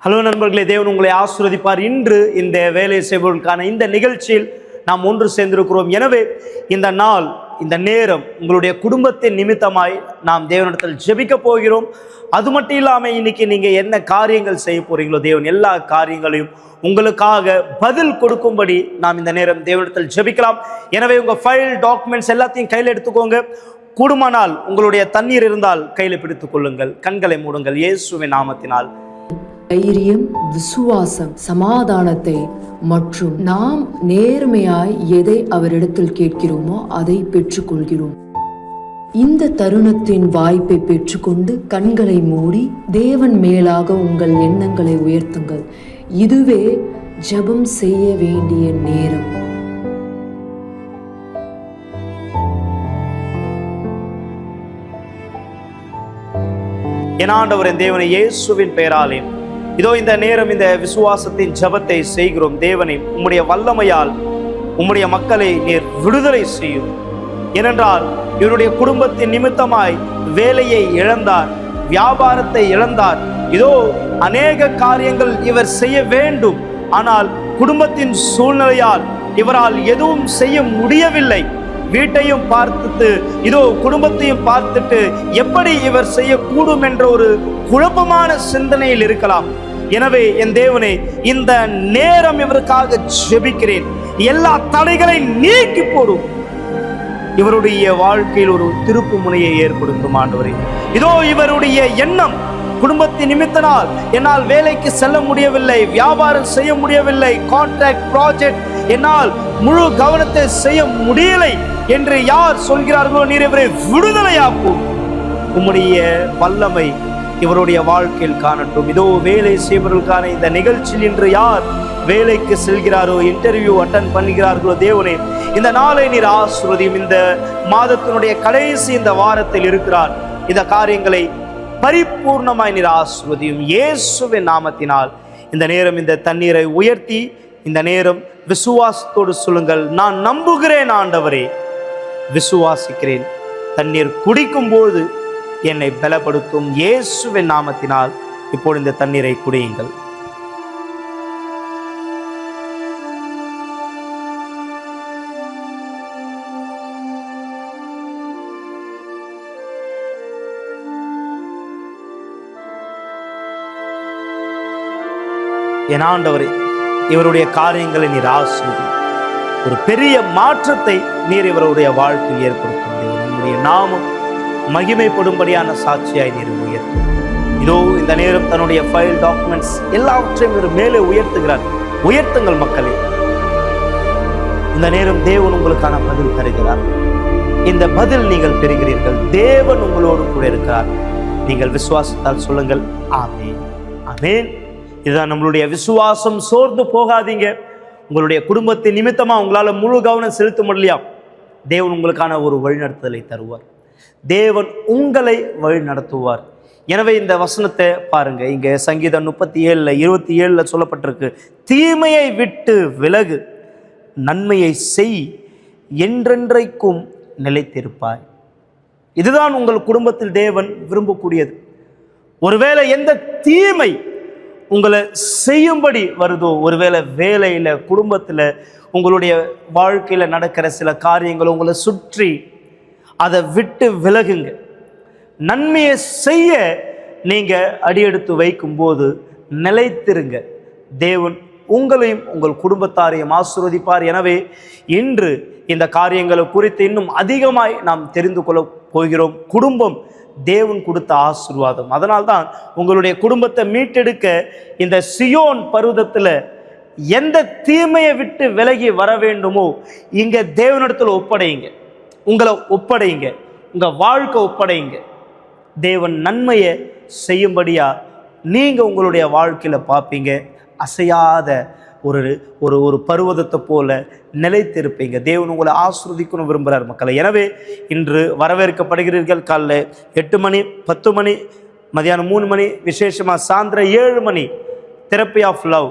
Hello நண்பர்களே, தேவன் உங்களை ஆசீர்வதிப்பார். இன்று இந்த வேலை செய்வதற்கான இந்த நிகழ்ச்சியில் நாம் ஒன்று சேர்ந்திருக்கிறோம். எனவே இந்த நாள், இந்த நேரம் உங்களுடைய குடும்பத்தின் நிமித்தமாய் நாம் தேவனிடத்தில் ஜெபிக்க போகிறோம். அது மட்டும் இல்லாமல் இன்னைக்கு நீங்கள் என்ன காரியங்கள் செய்ய போறீங்களோ, தேவன் எல்லா காரியங்களையும் உங்களுக்காக பதில் கொடுக்கும்படி நாம் இந்த நேரம் தேவனிடத்தில் ஜெபிக்கலாம். எனவே உங்கள் ஃபைல், டாக்குமெண்ட்ஸ் எல்லாத்தையும் கையில் எடுத்துக்கோங்க. கூடுமானால் உங்களுடைய தண்ணீர் இருந்தால் கையில் பிடித்துக் கொள்ளுங்கள். கண்களை மூடுங்கள். இயேசுவின் நாமத்தினால் தைரியம், விசுவாசம், சமாதானத்தை மற்றும் நாம் நேர்மையாய் எதை அவரிடத்தில் கேட்கிறோமோ அதை பெற்றுக்கொள்கிறோம். இந்த தருணத்தின் வாய்ப்பை பெற்றுக்கொண்டு கண்களை மூடி தேவன் மேலாக உங்கள் எண்ணங்களை உயர்த்துங்கள். இதுவே ஜெபம் செய்ய வேண்டிய நேரம். என் ஆண்டவரின் தேவனை இயேசுவின் பெயராலே இதோ இந்த நேரம் இந்த விசுவாசத்தின் ஜெபத்தை செய்கிறோம். தேவனை, உம்முடைய வல்லமையால் உம்முடைய மக்களை நீர் விடுதலை செய்யும். ஏனென்றால் இவருடைய குடும்பத்தின் நிமித்தமாய் வேலையை இழந்தார், வியாபாரத்தை இழந்தார். இதோ அநேக காரியங்கள் இவர் செய்ய வேண்டும், ஆனால் குடும்பத்தின் சூழ்நிலையால் இவரால் எதுவும் செய்ய முடியவில்லை. வீட்டையும் பார்த்துட்டு இதோ குடும்பத்தையும் பார்த்துட்டு எப்படி இவர் செய்யக்கூடும் என்ற ஒரு குழப்பமான சிந்தனையில் இருக்கலாம். எனவே என் தேவனே, இந்த நேரம் இவருக்காக ஜெபிக்கிறேன். எல்லா தடைகளை நீக்கி போடும். இவருடைய வாழ்க்கையில் ஒரு திருப்பு முனையை ஏற்படுத்தும் ஆண்டவரே. இதோ இவருடைய எண்ணம், குடும்பத்தின் நிமித்தனால் என்னால் வேலைக்கு செல்ல முடியவில்லை, வியாபாரம் செய்ய முடியவில்லை, கான்ட்ராக்ட் ப்ராஜெக்ட் என்னால் முழு கவனத்தை செய்ய முடியலை என்று யார் சொல்கிறார்களோ, நீர் இவரை விடுதலையாக்கும். உம்முடைய வல்லமை இவருடைய வாழ்க்கையில் காணட்டும். இதோ வேலை செய்வதற்கான இந்த நிகழ்ச்சியில் இன்று யார் வேலைக்கு செல்கிறாரோ, இன்டர்வியூ அட்டன் பண்ணுகிறார்களோ, தேவனே இந்த நாளை நீர் ஆசீர்வதியும். இந்த மாதத்தினுடைய கடைசி இந்த வாரத்தில் இருக்கிறார். இந்த காரியங்களை பரிபூர்ணமாய் நீர் ஆசீர்வதியும். இயேசுவின் நாமத்தினால் இந்த நேரம் இந்த தண்ணீரை உயர்த்தி இந்த நேரம் விசுவாசத்தோடு சொல்லுங்கள், நான் நம்புகிறேன் ஆண்டவரே, விசுவாசிக்கிறேன். தண்ணீர் குடிக்கும் போது என்னை பலப்படுத்தும். இயேசுவின் நாமத்தினால் இப்போது இந்த தண்ணீரை குடியுங்கள். என் ஆண்டவரே, இவருடைய காரியங்களை நீர் ஆசீர்வதி. ஒரு பெரிய மாற்றத்தை நீர் இவருடைய வாழ்க்கையில் ஏற்படுத்தும். உங்களுடைய நாமம் மகிமைப்படும்படியான சாட்சியாய் நீர் உயர்த்தும். இதோ இந்த நேரம் தன்னுடைய ஃபைல், டாக்குமெண்ட்ஸ் எல்லாவற்றையும் இவர் மேலே உயர்த்துகிறார். உயர்த்துங்கள் மக்களே. இந்த நேரம் தேவன் உங்களுக்கான பதில் தருகிறார். இந்த பதில் நீங்கள் பெறுகிறீர்கள். தேவன் உங்களோடு கூட இருக்கிறார். நீங்கள் விசுவாசத்தால் சொல்லுங்கள், ஆமென், ஆமென். இதுதான் நம்மளுடைய விசுவாசம். சோர்ந்து போகாதீங்க. உங்களுடைய குடும்பத்தின் நிமித்தமா உங்களால முழு கவனம் செலுத்த முடியலையா, தேவன் உங்களுக்கான ஒரு வழிநடத்துதலை தருவார். தேவன் உங்களை வழி நடத்துவார். எனவே இந்த வசனத்தை பாருங்க. இங்க சங்கீதம் 37:27 சொல்லப்பட்டிருக்கு, தீமையை விட்டு விலகு, நன்மையை செய், என்றென்றைக்கும் நிலைத்திருப்பாய். இதுதான் உங்கள் குடும்பத்தில் தேவன் விரும்பக்கூடியது. ஒருவேளை எந்த தீமை உங்களை செய்யும்படி வருதோ, ஒருவேளை வேலையில், குடும்பத்தில், உங்களுடைய வாழ்க்கையில் நடக்கிற சில காரியங்கள் உங்களை சுற்றி, அதை விட்டு விலகுங்க. நன்மையை செய்ய நீங்கள் அடியெடுத்து வைக்கும்போது நிலைத்திருங்க. தேவன் உங்களையும் உங்கள் குடும்பத்தாரையும் ஆசீர்வதிப்பார். எனவே இன்று இந்த காரியங்களை குறித்து இன்னும் அதிகமாய் நாம் தெரிந்து கொள்ள போகிறோம். குடும்பம் தேவன் கொடுத்த ஆசீர்வாதம். அதனால்தான் உங்களுடைய குடும்பத்தை மீட்டெடுக்க இந்த சியோன் பர்வதத்தில் எந்த தீமையை விட்டு விலகி வர வேண்டுமோ இங்க தேவனிடத்தில் ஒப்படைங்க. உங்களை ஒப்படைங்க, உங்க வாழ்க்கை ஒப்படைங்க. தேவன் நன்மையை செய்யும்படியா நீங்க உங்களுடைய வாழ்க்கையில பார்ப்பீங்க. அசையாத ஒரு ஒரு ஒரு பர்வதத்தை போல நிலைத்திருப்பீங்க. தேவன் உங்களை ஆசீர்வதிக்கணும் விரும்புகிறார் மக்களை. எனவே இன்று வரவேற்கப்படுகிறீர்கள். காலைல 8 மணி, 10 மணி, மதியானம் 3 மணி, விசேஷமாக சாயந்தரம் 7 மணி தெரப்பி ஆஃப் லவ்,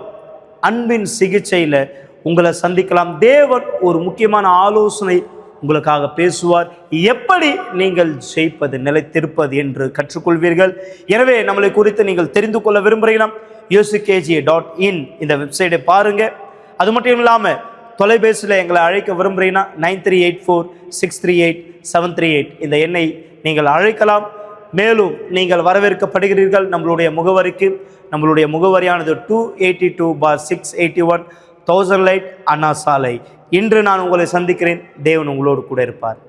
அன்பின் சிகிச்சையில் உங்களை சந்திக்கலாம். தேவன் ஒரு முக்கியமான ஆலோசனை உங்களுக்காக பேசுவார். எப்படி நீங்கள் ஜெயிப்பது, நிலைத்திருப்பது என்று கற்றுக்கொள்வீர்கள். எனவே நம்மளை குறித்து நீங்கள் தெரிந்து கொள்ள விரும்புகிறீங்கன்னா uckg.in இந்த வெப்சைட்டை பாருங்கள். அது மட்டும் இல்லாமல் தொலைபேசியில் எங்களை அழைக்க விரும்புகிறீங்கன்னா 9384638738 இந்த எண்ணை நீங்கள் அழைக்கலாம். மேலும் நீங்கள் வரவேற்கப்படுகிறீர்கள் நம்மளுடைய முகவரிக்கு. நம்மளுடைய முகவரியானது 282/681 1000 லைட் அண்ணா சாலை. இன்று நான் உங்களை சந்திக்கிறேன். தேவன் உங்களோடு கூட இருப்பார்.